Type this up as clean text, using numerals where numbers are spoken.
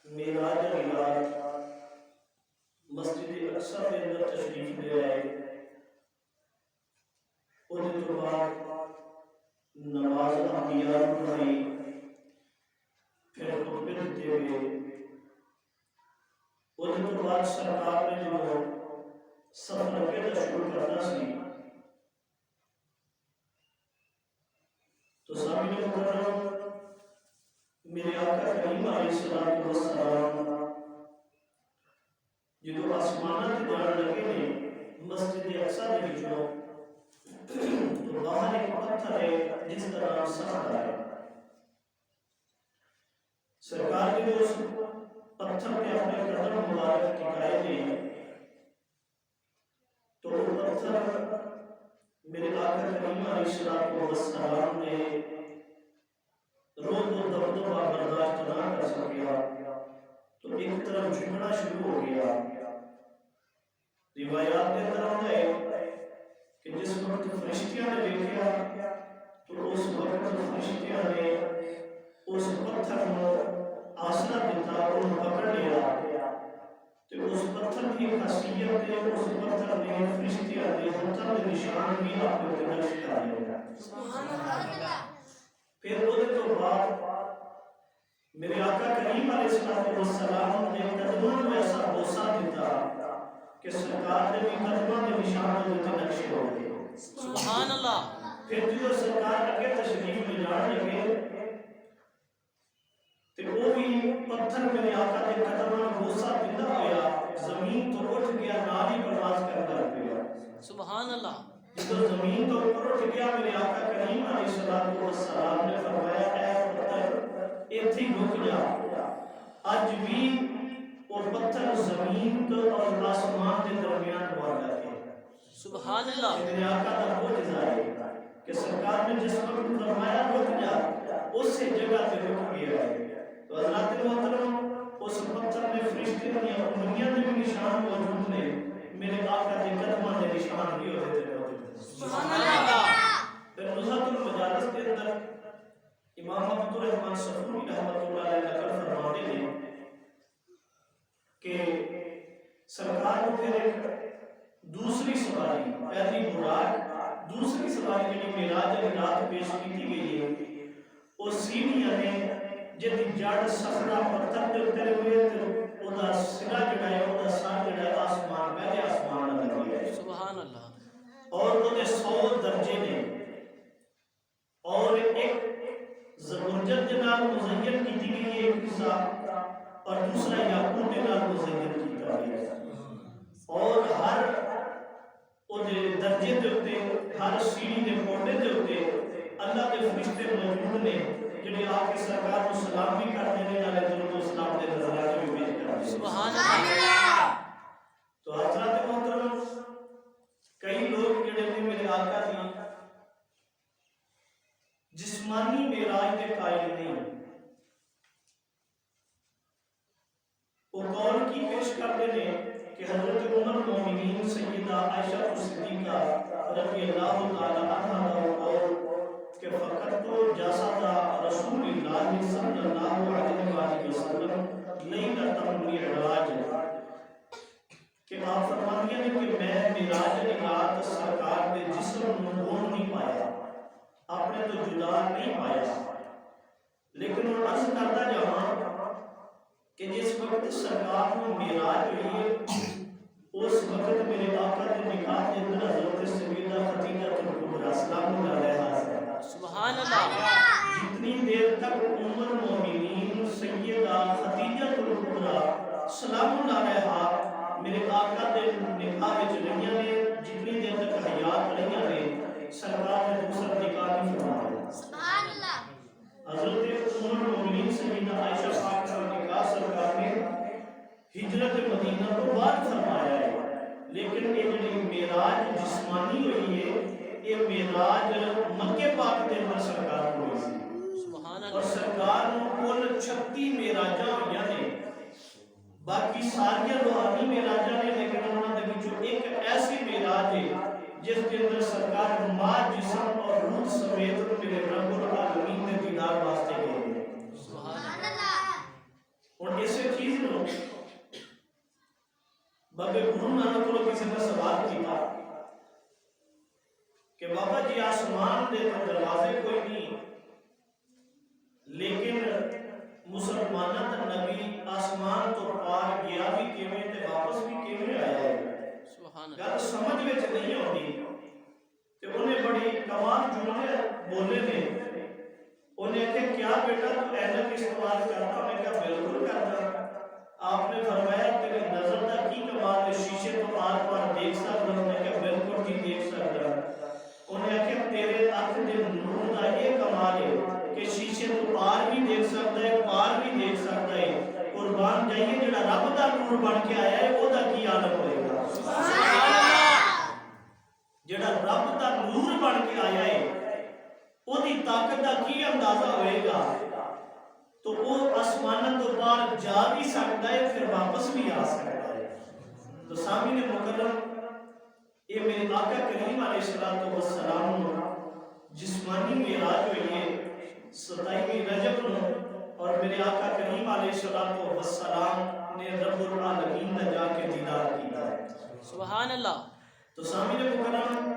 معراج والی رات مسجد اقصی کے اندر تشریف لے آئے، اس تو بعد نماز انبیاء پڑھائی، پھر خطبے دیتے ہوئے اس تو بعد سرکار نے جو سفر اگے شروع کرنا سی تو سامنے مکرم میرے آقا کریم علیہ الصلوۃ والسلام جدو آسمانات جان لگے نے مسجد اقصی دے وچوں تو باہر ایک پتھر ہے جس کا نام صخرہ ہے۔ سرکار نے اس پتھر پہ اپنے قدم مبارک ٹکائے نے تو وہ پتھر میرے آقا کریم علیہ الصلوۃ والسلام نے روز و دبدبہ برداشت نہ کر سکیا تو ایک طرف جھکنا شروع ہو گیا۔ روایات کے اندر آتا ہے کہ جس وقت فرشتیاں نے دیکھا تو اس وقت فرشتیاں نے اس پتھر کو آسرا دیتا اور پکڑ لیا تو اس پتھر کی خاصیت ہے اس پتھر نے فرشتیاں نے ہاتھوں کے نشان بھی آپ کو نقش کر لیا۔ پھر وہ تو بعد میرے آقا کریم علیہ الصلوۃ والسلام نے قدموں میں ایسا بوسہ دیتا کہ سرکار نے بھی قدموں کے نشان ہوتے نقشے ہو گئے۔ سبحان اللہ۔ پھر جو سرکار اگے تشریف لے جان لگے تو وہ بھی پتھر میرے آقا کے قدموں میں بوسہ دیتا ہوا زمین تو اٹھ گیا، نال ہی پرواز کرتا گیا۔ سبحان اللہ۔ جب زمین تو اوپر اٹھ گیا میرے آقا کریم علیہ الصلوۃ والسلام نے فرمایا اے پتھر ایتھے رک جا، اج بھی وہ پتھر زمین تو اور آسمان کے درمیان واقع ہے۔ سبحان اللہ۔ میرے آقا کا معجزہ ہے کہ سرکار نے جس وقت فرمایا رک جا اس سے جگہ پہ رک گیا ہے۔ تو حضرات محترم اس پتھر میں فرشتوں کی انگلیاں کے نشان موجود نے، میرے آقا کے قدموں کے نشان بھی ہوتے تھے۔ سبحان اللہ۔ پھر نزہت المجالس کے اندر امام عبد الرحمن صفوی رحمۃ اللہ علیہ نقل فرماتے ہیں کہ سرکار کو پھر ایک دوسری سواری پہلی براق دوسری سواری یعنی معراج کی رات پیش کی گئی ہے، وہ سیڑھیاں نے جدی جڑ صخرہ پتھر کے اترے ہوئے تو وہ سرا جڑا ہے وہ سر جڑا ہے آسمان پہلے آسمان نظر گیا ہے۔ سبحان اللہ۔ اور وہ 100 درجے نے اور ایک زبرجد جناب مزین کی گئی ہے ایک حصہ اور دوسرا یاقوت جناب مزین کیتا گیا ہے، اور ہر درجے دے ہوتے ہر سیڑھی دے کوٹے دے ہوتے اللہ کے فرشتے موجود نے جنہیں آپ کے سرکار کو سلام بھی کرتے ہیں نالے درود و سلام دے نظرات بھی پیش کرتے ہیں۔ سبحان اللہ۔ تو حضرات محترم کئی لوگ جڑے نے میرے آقا دی جسمانی معراج کے قائل نہیں، وہ قول کی پیش کرتے ہیں کہ حضرت عمر مومنین سیدہ عائشہ صدیقہ رضی اللہ تعالی عنہا اور کہ فقط تو جسد رسول اللہ صلی اللہ علیہ وآلہ وسلم لیلۃ المعراج کہ آپ فرماتی ہیں کہ میں معراج کی رات سرکار کے جسم کو نہیں پایا، اپنے تو جدا نہیں پایا، لیکن وہ عرض کرتا جہاں کہ جس وقت سرکار کو معراج ہوئی اس وقت میرے آقا کے نکاح کے اندر حضرت سیدہ خدیجہ کبریٰ سلام اللہ علیہا سبحان اللہ۔ جتنی دیر تک ام المومنین سیدہ خدیجہ کبریٰ سلام اللہ علیہا میرے آقا کے نکاح وچ رہیاں نے، جتنی دیر تک حیات رہیاں نے، سرکار نے دوسرا نکاح نہیں فرمایا۔ سبحان اللہ۔ حضرت ام المومنین سیدہ عائشہ پاک کا نکاح سرکار نے ہجرت مدینہ کو بعد فرمایا ہے، لیکن یہ جو معراج جسمانی ہوئی ہے یہ معراج مکہ پاک کے اندر سرکار کو ہوئی سی، اور سرکار کو کل 36 معراجاں ہوئی ہیں، باقی ساری روحانی معراجاں نے، لیکن انہوں نے جو ایک ایسی معراج ہے جس کے اندر سرکار ماں جسم اور روح سمیت میرے رب العالمین نے دیدار واسطے گئے ہیں۔ اور اسے انہوں نے کسی نے سوال کیا کہ بابا جی آسمان دے تو دروازے کوئی نہیں لیکن مسلمانوں کا نبی آسمان تو پار گیا بھی کیویں تے واپس بھی کیویں آیا ہے گل سمجھ وچ نہیں آتی تے انہیں بڑی کمال جملے بولے نے انہیں کہ کیا بیٹا تو اینک استعمال کرتا انہیں کہا بالکل کرتا آپ نے فرمایا تیری نظر دا کی کمال ہے شیشے تو آر پار دیکھ سکتا انہیں کہا بالکل جی دیکھ سکتا انہیں کہا تیرے اکھ دے نور دا یہ کمال ہے کہ شیشے تو پار بھی دیکھ سکتا ہے پار بھی دیکھ سکتا ہے قربان جائیے جڑا رب دا نور بن کے آیا ہے وہ دا کی عالم ہوئے گا جڑا رب دا نور بن کے آیا ہے وہ دی طاقت دا کی اندازہ ہوئے گا تو وہ آسمان تو پار جا بھی سکتا ہے پھر واپس بھی آ سکتا ہے تو سامعین مکرم یہ میرے آقا کریم علیہ السلام جسمانی معراج ہوئی ہے 27 رجب نو اور میرے آقا کریم علیہ السلام نے رب العالمین نے جا کے دیدار کیا ہے سبحان اللہ تو سامعین مکرم